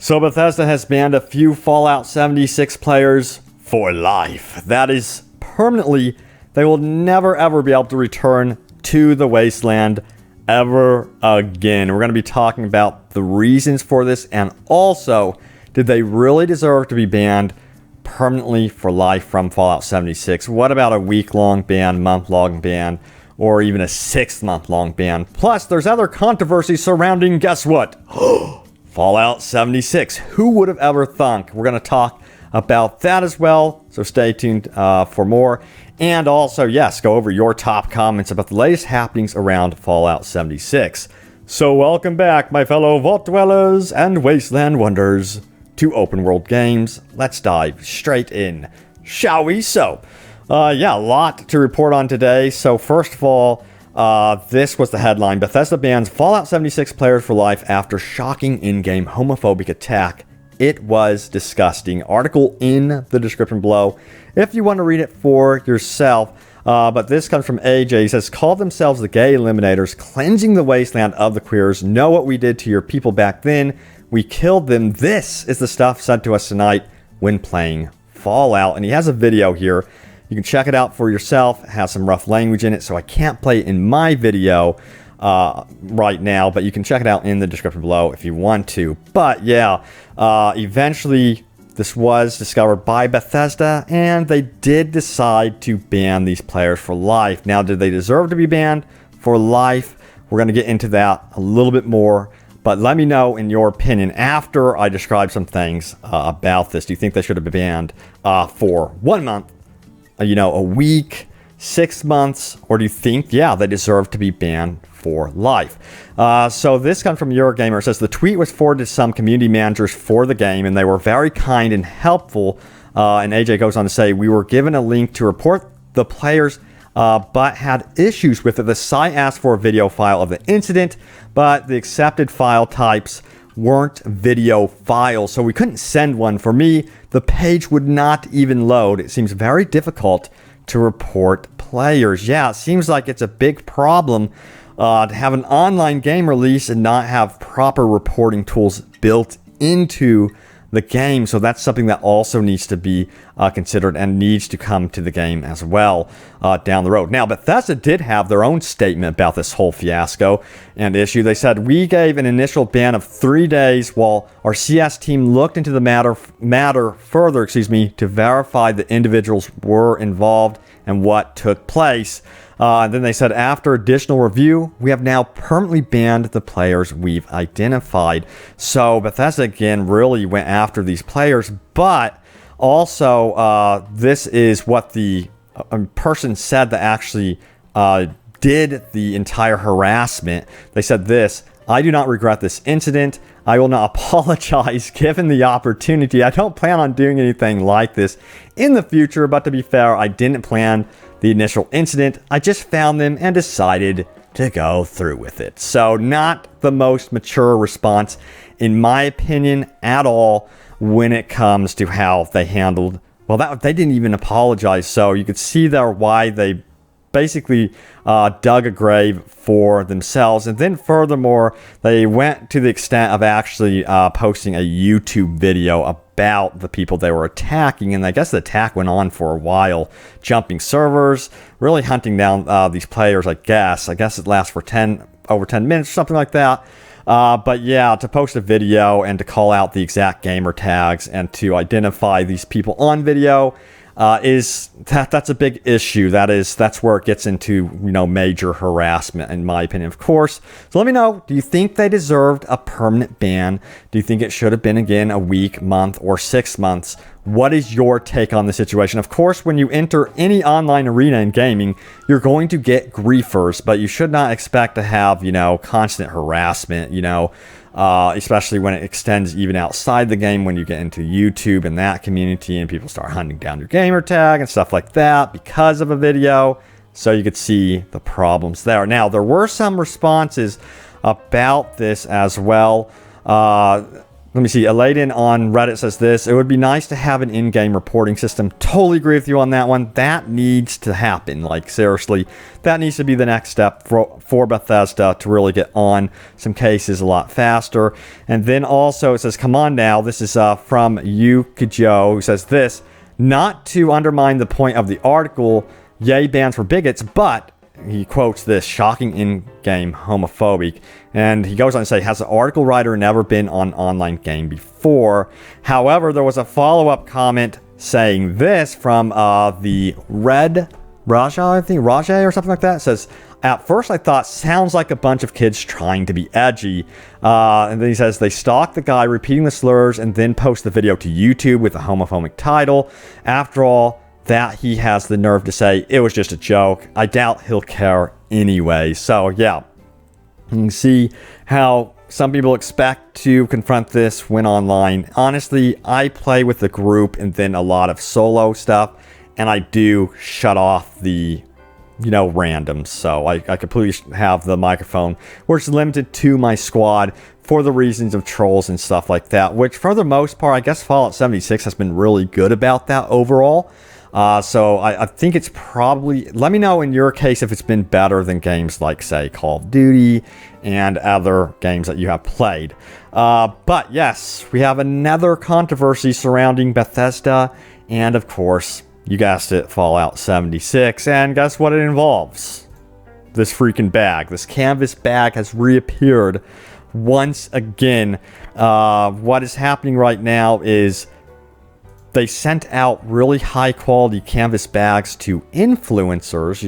So Bethesda has banned a few Fallout 76 players for life. That is permanently. They will never ever be able to return to the Wasteland ever again. We're going to be talking about the reasons for this, and also, did they really deserve to be banned permanently for life from Fallout 76? What about a week-long ban, month-long ban, or even a 6-month-long ban? Plus, there's other controversies surrounding, guess what? Fallout 76. Who would have ever thunk? We're going to talk about that as well, so stay tuned for more. And also, yes, go over your top comments about the latest happenings around Fallout 76. So welcome back, my fellow Vault Dwellers and Wasteland Wonders, to Open World Games. Let's dive straight in, shall we? So, yeah, a lot to report on today. So first of all, this was the headline. Bethesda bans Fallout 76 players for life after shocking in-game homophobic attack. It was disgusting. Article in the description below if you want to read it for yourself. But this comes from AJ. He says, called themselves the Gay Eliminators, cleansing the wasteland of the queers. Know what we did to your people back then. We killed them. This is the stuff sent to us tonight when playing Fallout. And he has a video here. You can check it out for yourself. It has some rough language in it, so I can't play it in my video right now, but you can check it out in the description below if you want to. But yeah, eventually this was discovered by Bethesda, and they did decide to ban these players for life. Now, did they deserve to be banned for life? We're going to get into that a little bit more, but let me know in your opinion after I describe some things about this. Do you think they should have been banned for 1 month, a week, 6 months, or do you think, yeah, they deserve to be banned for life? So this comes from Eurogamer. It says the tweet was forwarded to some community managers for the game, and they were very kind and helpful. And AJ goes on to say, we were given a link to report the players, but had issues with it. The site asked for a video file of the incident, but the accepted file types weren't video files, so we couldn't send one. For me, the page would not even load. It seems very difficult to report players. Yeah, it seems like it's a big problem to have an online game release and not have proper reporting tools built into the game. So that's something that also needs to be considered and needs to come to the game as well down the road. Now, Bethesda did have their own statement about this whole fiasco and issue. They said, we gave an initial ban of 3 days while our CS team looked into the matter further, to verify the individuals were involved and what took place. And then they said, after additional review, we have now permanently banned the players we've identified. So Bethesda, again, really went after these players. But also, this is what the person said that actually did the entire harassment. They said this: I do not regret this incident. I will not apologize given the opportunity. I don't plan on doing anything like this in the future, but to be fair, I didn't plan the initial incident. I just found them and decided to go through with it. So not the most mature response, in my opinion, at all when it comes to how they handled, well, they didn't even apologize. So you could see there why they basically dug a grave for themselves. And then furthermore, they went to the extent of actually posting a YouTube video about the people they were attacking. And I guess the attack went on for a while, jumping servers, really hunting down these players, I guess. It lasts for over 10 minutes, something like that. But yeah, to post a video and to call out the exact gamer tags and to identify these people on video that's a big issue. That's where it gets into, major harassment, in my opinion, of course. So let me know, do you think they deserved a permanent ban? Do you think it should have been, again, a week, month, or 6 months? What is your take on the situation? Of course, when you enter any online arena in gaming, you're going to get griefers, but you should not expect to have, constant harassment, especially when it extends even outside the game, when you get into YouTube and that community and people start hunting down your gamer tag and stuff like that because of a video. So you could see the problems there. Now, there were some responses about this as well. let me see. Aladdin on Reddit says this. It would be nice to have an in-game reporting system. Totally agree with you on that one. That needs to happen. Like, seriously, that needs to be the next step for Bethesda to really get on some cases a lot faster. And then also it says, come on now. This is from Yukijo, who says this. Not to undermine the point of the article, yay bans for bigots, but he quotes this, shocking in-game homophobic. And he goes on to say, has the article writer never been on an online game before? However, there was a follow-up comment saying this from the Red Raja, I think, Rajay or something like that. It says, at first I thought, sounds like a bunch of kids trying to be edgy. And then he says, they stalk the guy repeating the slurs and then post the video to YouTube with a homophobic title. After all, that he has the nerve to say it was just a joke. I doubt he'll care anyway. So yeah, you can see how some people expect to confront this when online. Honestly, I play with the group and then a lot of solo stuff, and I do shut off the, randoms. So I completely have the microphone where it's limited to my squad for the reasons of trolls and stuff like that, which for the most part, I guess Fallout 76 has been really good about that overall. So I think it's probably, let me know in your case if it's been better than games like, say, Call of Duty and other games that you have played. But yes, we have another controversy surrounding Bethesda and, of course, you guessed it, Fallout 76. And guess what it involves? This freaking bag. This canvas bag has reappeared once again. What is happening right now is they sent out really high quality canvas bags to influencers,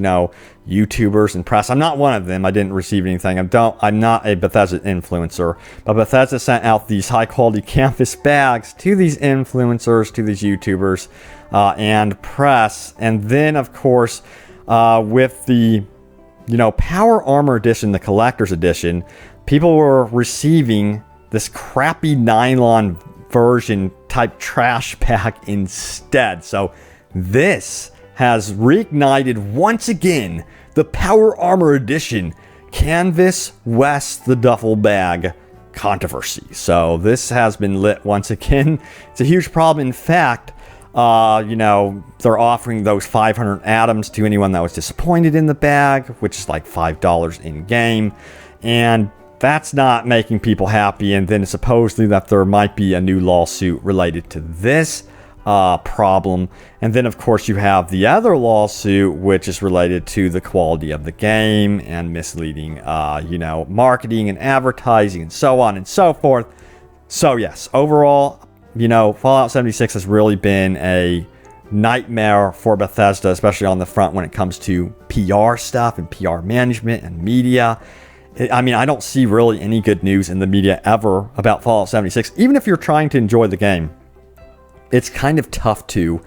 YouTubers and press. I'm not one of them. I didn't receive anything. I'm not a Bethesda influencer, but Bethesda sent out these high quality canvas bags to these influencers, to these YouTubers, and press. And then of course, with the, Power Armor Edition, the collector's edition, people were receiving this crappy nylon version type trash bag instead. So this has reignited once again the Power Armor Edition Canvas West the Duffel Bag controversy. So this has been lit once again. It's a huge problem. In fact, they're offering those 500 atoms to anyone that was disappointed in the bag, which is like $5 in game. And that's not making people happy. And then supposedly that there might be a new lawsuit related to this problem. And then, of course, you have the other lawsuit, which is related to the quality of the game and misleading, marketing and advertising and so on and so forth. So, yes, overall, Fallout 76 has really been a nightmare for Bethesda, especially on the front when it comes to PR stuff and PR management and media. I mean, I don't see really any good news in the media ever about Fallout 76. Even if you're trying to enjoy the game, it's kind of tough to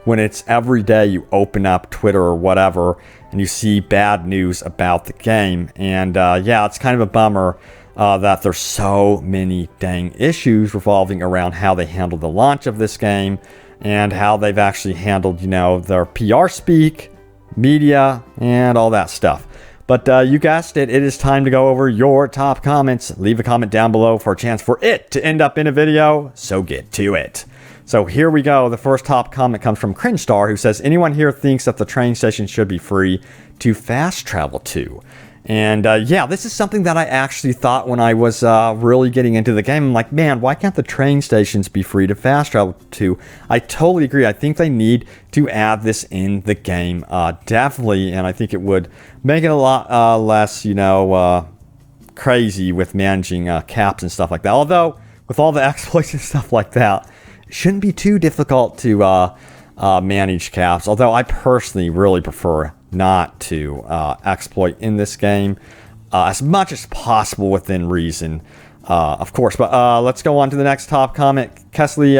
when it's every day you open up Twitter or whatever and you see bad news about the game. And it's kind of a bummer that there's so many dang issues revolving around how they handled the launch of this game and how they've actually handled, their PR speak, media, and all that stuff. But you guessed it, it is time to go over your top comments. Leave a comment down below for a chance for it to end up in a video, so get to it. So here we go. The first top comment comes from Cringe Star, who says, anyone here thinks that the train station should be free to fast travel to? And this is something that I actually thought when I was really getting into the game. I'm like, man, why can't the train stations be free to fast travel to? I totally agree. I think they need to add this in the game, definitely. And I think it would make it a lot less, crazy with managing caps and stuff like that. Although, with all the exploits and stuff like that, it shouldn't be too difficult to manage caps. Although I personally really prefer not to exploit in this game as much as possible within reason, of course. But let's go on to the next top comment. Kelsey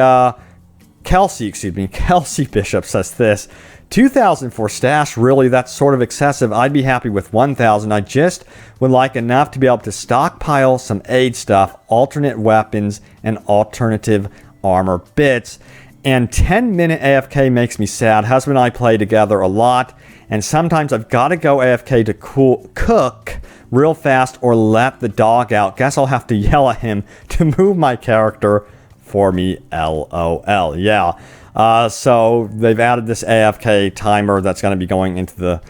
Bishop says this: 2,000 for stash, really? That's sort of excessive. I'd be happy with 1,000. I just would like enough to be able to stockpile some aid stuff, alternate weapons, and alternative armor bits. And 10-minute AFK makes me sad. Husband and I play together a lot, and sometimes I've got to go AFK to cook real fast or let the dog out. Guess I'll have to yell at him to move my character for me, LOL. Yeah. So they've added this AFK timer that's going to be going into the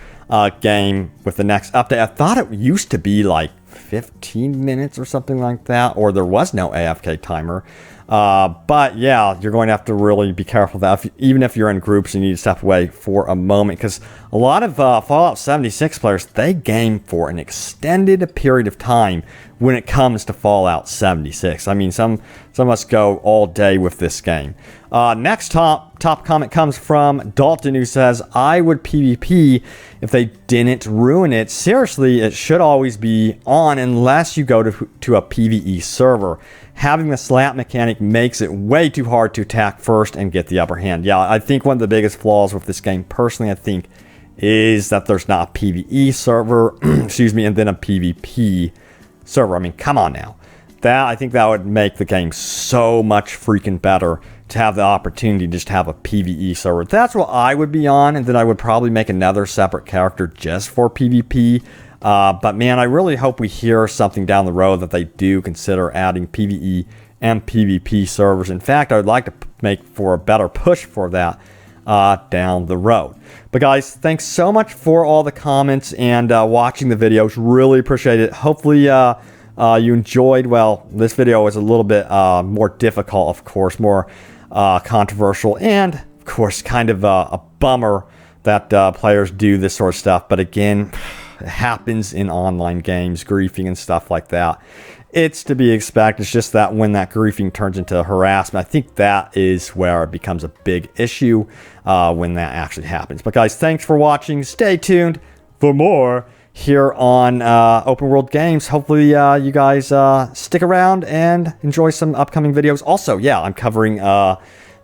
game with the next update. I thought it used to be like 15 minutes or something like that, or there was no AFK timer. But yeah, you're going to have to really be careful that even if you're in groups, you need to step away for a moment, because a lot of Fallout 76 players, they game for an extended period of time when it comes to Fallout 76. I mean, some of us go all day with this game. Next top comment comes from Dalton, who says, I would PvP if they didn't ruin it. Seriously, it should always be on unless you go to a PvE server. Having the slap mechanic makes it way too hard to attack first and get the upper hand. Yeah, I think one of the biggest flaws with this game, personally, I think, is that there's not a PvE server, excuse me, and then a PvP server. I mean, come on now. I think that would make the game so much freaking better to have the opportunity to just have a PvE server. That's what I would be on, and then I would probably make another separate character just for PvP. But man, I really hope we hear something down the road that they do consider adding PvE and PvP servers. In fact, I would like to make for a better push for that down the road. But guys, thanks so much for all the comments and watching the videos. Really appreciate it. Hopefully you enjoyed. Well, this video was a little bit more difficult, of course, more controversial, and of course kind of a bummer that players do this sort of stuff. But again, it happens in online games, griefing and stuff like that. It's to be expected. It's just that when that griefing turns into harassment, I think that is where it becomes a big issue when that actually happens. But guys, thanks for watching. Stay tuned for more here on Open World Games. Hopefully you guys stick around and enjoy some upcoming videos. Also, yeah, I'm covering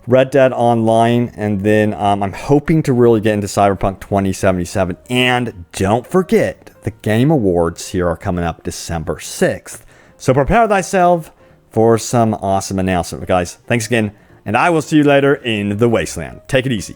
Red Dead Online, and then I'm hoping to really get into Cyberpunk 2077. And don't forget, the Game Awards here are coming up December 6th. So prepare thyself for some awesome announcement. But guys, thanks again, and I will see you later in the Wasteland. Take it easy.